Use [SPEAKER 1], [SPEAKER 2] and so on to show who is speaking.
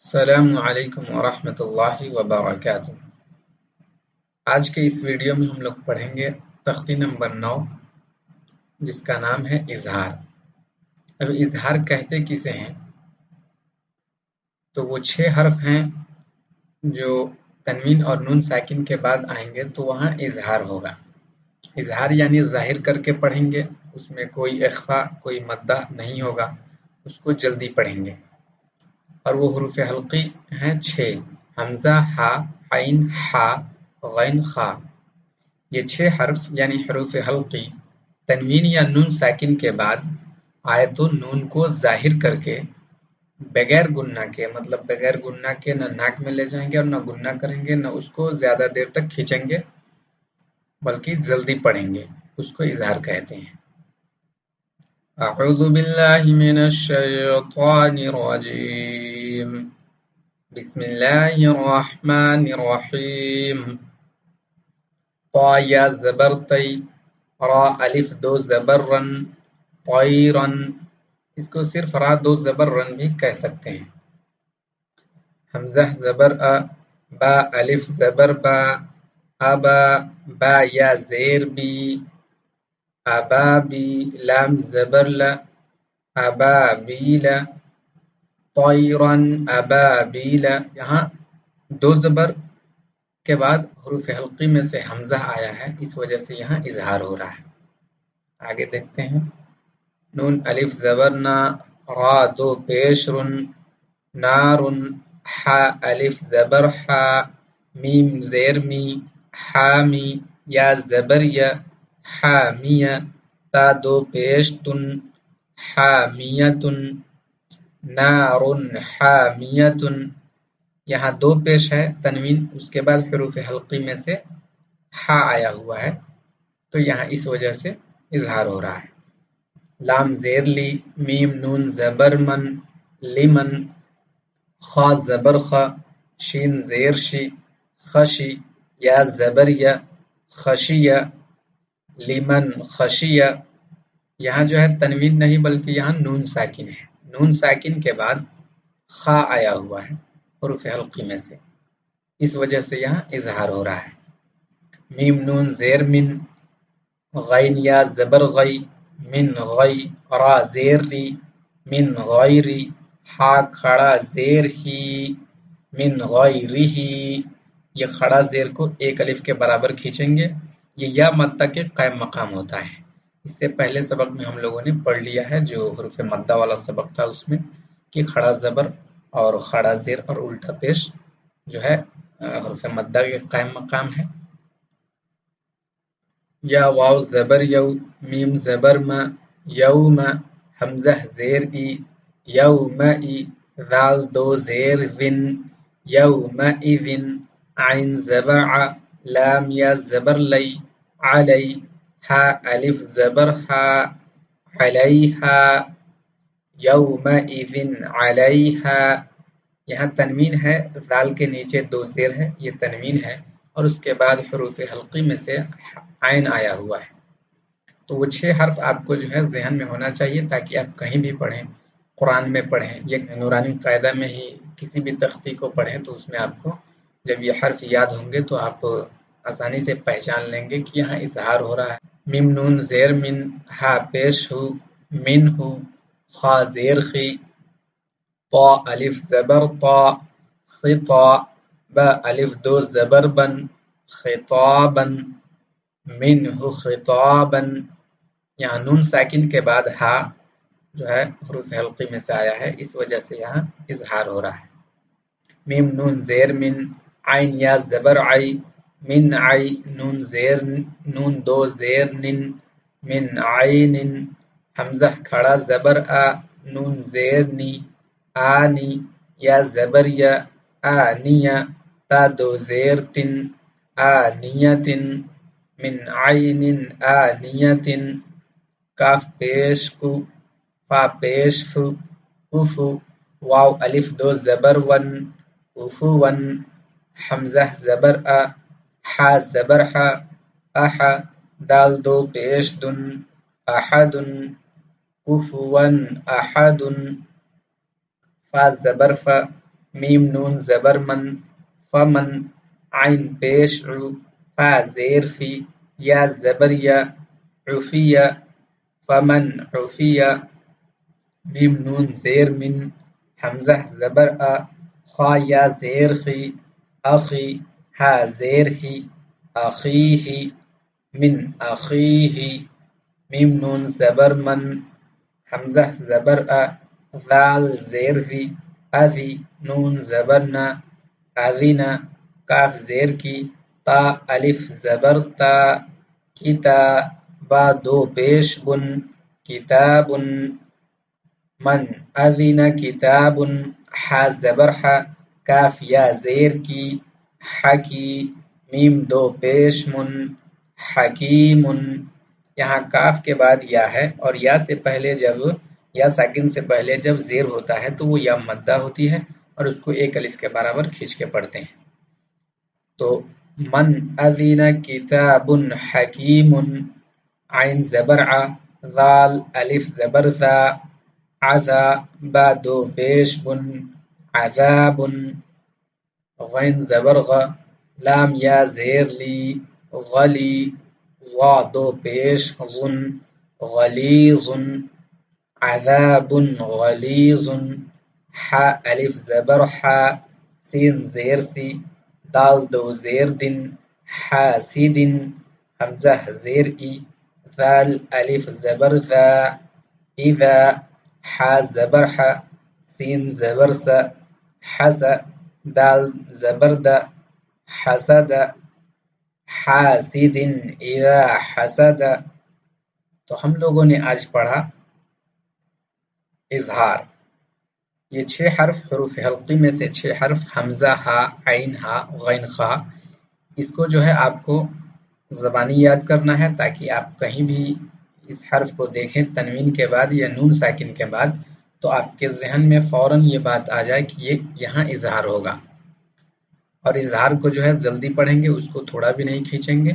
[SPEAKER 1] السلام علیکم ورحمۃ اللہ وبرکاتہ۔ آج کے اس ویڈیو میں ہم لوگ پڑھیں گے تختی نمبر 9 جس کا نام ہے اظہار۔ اب اظہار کہتے کسے ہیں؟ تو وہ 6 حرف ہیں جو تنوین اور نون ساکن کے بعد آئیں گے تو وہاں اظہار ہوگا۔ اظہار یعنی ظاہر کر کے پڑھیں گے، اس میں کوئی اخفا کوئی مدہ نہیں ہوگا، اس کو جلدی پڑھیں گے۔ اور وہ حروف حلقی ہیں 6: حمزہ، ہا، عین، حا، غین، خا۔ یہ 6 حرف یعنی حروف حلقی تنوین یا نون ساکن کے بعد آئے تو نون کو ظاہر کر کے بغیر گننا کے، مطلب بغیر گننا کے نہ ناک میں لے جائیں گے اور نہ گننا کریں گے، نہ اس کو زیادہ دیر تک کھینچیں گے بلکہ جلدی پڑھیں گے، اس کو اظہار کہتے ہیں۔ اعوذ باللہ من الشیطان الرجیم، بسم اللہ الرحمن الرحیم۔ طا یا زبر تی، را الف دو زبر رن، طیرن، اس کو صرف را دو زبر رن بھی کہہ سکتے ہیں۔ حمزہ زبر ا، با الف زبر با، ابا، با یا زیر بی، ابابی، لام زبر ل، ابابیل، طیرن، ابابیل۔ یہاں 2 زبر کے بعد حروف حلقی میں سے حمزہ آیا ہے، اس وجہ سے یہاں اظہار ہو رہا ہے۔ آگے دیکھتے ہیں۔ نون الف زبر نا، را 2 پیش رن، نارن، حا الف زبر حا، میم زیر می، حامی، یا زبر یا، حامیہ، تا 2 پیش تن، حامیتن، نارن حامیتن۔ یہاں 2 پیش ہے تنوین، اس کے بعد حروف حلقی میں سے حا آیا ہوا ہے تو یہاں اس وجہ سے اظہار ہو رہا ہے۔ لام زیر لی، میم نون زبر من، لمن، خا زبر خا، شین زیر شی، خشی، یا زبر یا، خشیہ، لمن خشیہ۔ یہاں جو ہے تنوین نہیں بلکہ یہاں نون ساکن ہے، نون ساکن کے بعد خا آیا ہوا ہے حروف حلقی میں سے، اس وجہ سے یہاں اظہار ہو رہا ہے۔ میم نون زیر من، غین یا زبر غی، من غی، را زیر ری، من غیری، ہا کھڑا زیر ہی، من غیرہی۔ یہ کھڑا زیر کو 1 الف کے برابر کھینچیں گے، یہ یا مدہ کے قائم مقام ہوتا ہے۔ اس سے پہلے سبق میں ہم لوگوں نے پڑھ لیا ہے جو حروف مدہ والا سبق تھا، اس میں کہ کھڑا زبر اور کھڑا زیر اور الٹا پیش جو ہے حروف مدہ کے قائم مقام ہے۔ یا واو زبر یو، میم زبر ما، یوم، حمزہ زیر ای، یومئی، ذال 2 زیر ذن، یومئذن، عین زبر ع، لام یا زبر لی، علی، ہا الف زبر ہا، علیہا، یومئذن علیہا۔ یہاں تنوین ہے، ذال کے نیچے 2 زیر ہے، یہ تنوین ہے، اور اس کے بعد حروف حلقی میں سے عین آیا ہوا ہے۔ تو وہ 6 حرف آپ کو جو ہے ذہن میں ہونا چاہیے تاکہ آپ کہیں بھی پڑھیں، قرآن میں پڑھیں، یہ نورانی قاعدہ میں ہی کسی بھی تختی کو پڑھیں تو اس میں آپ کو جب یہ حرف یاد ہوں گے تو آپ آسانی سے پہچان لیں گے کہ یہاں اظہار ہو رہا ہے۔ میم نون زیر من، ہا پیش ہو، من ہو، خا زیر خی، طا الف زبر طا، خطا، با الف 2 زبر بن، خطابن، منہ خطابن۔ یہاں نون ساکن کے بعد ہا جو ہے حروف حلقی میں سے آیا ہے، اس وجہ سے یہاں اظہار ہو رہا ہے۔ میم نون زیر من، عین یا زبر عی، من عی، نون زیر نون 2 زیر نن، من عین، حمزہ کھڑا زبر آ، نون زیر نی، آنی، یا زبر یا، آنیہ، تا 2 زیر تن، آنیتن، من عین آنیتن، کاف پیش کو، فا پیش فو، کفو، واو الف 2 زبر ون، کفون، حمزہ زبر ا، حا زبر حا، احا، دال 2 پیش دن، احدن، کفون احدن، فا زبر فا، میم نون زبر من، فمن عین پیش عو، فا زیر فی، یا زبر یا، عفیہ فمن عفیہ، میم نون زیر من، حمزہ زبر آ، خا یا زیر خی، اخی، ہا زیر ہی، اخیہ، من اخیہ، میم نون زبر من، حمزہ زبر آ، ذال زیر ذی، اذی، نون زبر نا، اذینا، کاف زیر کی، تا الف زبر تا، کتا، با دو پیش بن، کتاب، من اذن کتاب، حا زبر حا، کاف یا زیر کی، حکی، میم دو پیش من، حکیم، یہاں کاف کے بعد یا ہے اور یا سے پہلے جب یا ساکن سے پہلے جب زیر ہوتا ہے تو وہ یا مدہ ہوتی ہے اور اس کو ایک الف کے برابر کھینچ کے پڑھتے ہیں. تو من اذن کتاب حکیم، عین زبر ع، ذال الف زبر ذا، عذا، با دو پیش بن، عذاب، غین زبر غ، لام یا زیر لی، غلی، ضا دو پیش ظن، غلیظ، عذاب غلیظ، حا الف زبر حا، سین زیر سی، دال دو زیر دن، حاسد، حمزہ زیر ای، ذال الف زبر ذا، اذا، حا زبر حا، سین زبر سا، حس، دال زبر دا، حسد، حاسد اذا حسد. تو ہم لوگوں نے آج پڑھا اظہار. یہ 6 حرف حروف حلقی میں سے 6 حرف حمزہ، ہا، عین، ہا، غین، خا، اس کو جو ہے آپ کو زبانی یاد کرنا ہے تاکہ آپ کہیں بھی اس حرف کو دیکھیں تنوین کے بعد یا نون ساکن کے بعد تو آپ کے ذہن میں فوراً یہ بات آ جائے کہ یہ یہاں اظہار ہوگا. اور اظہار کو جو ہے جلدی پڑھیں گے، اس کو تھوڑا بھی نہیں کھینچیں گے.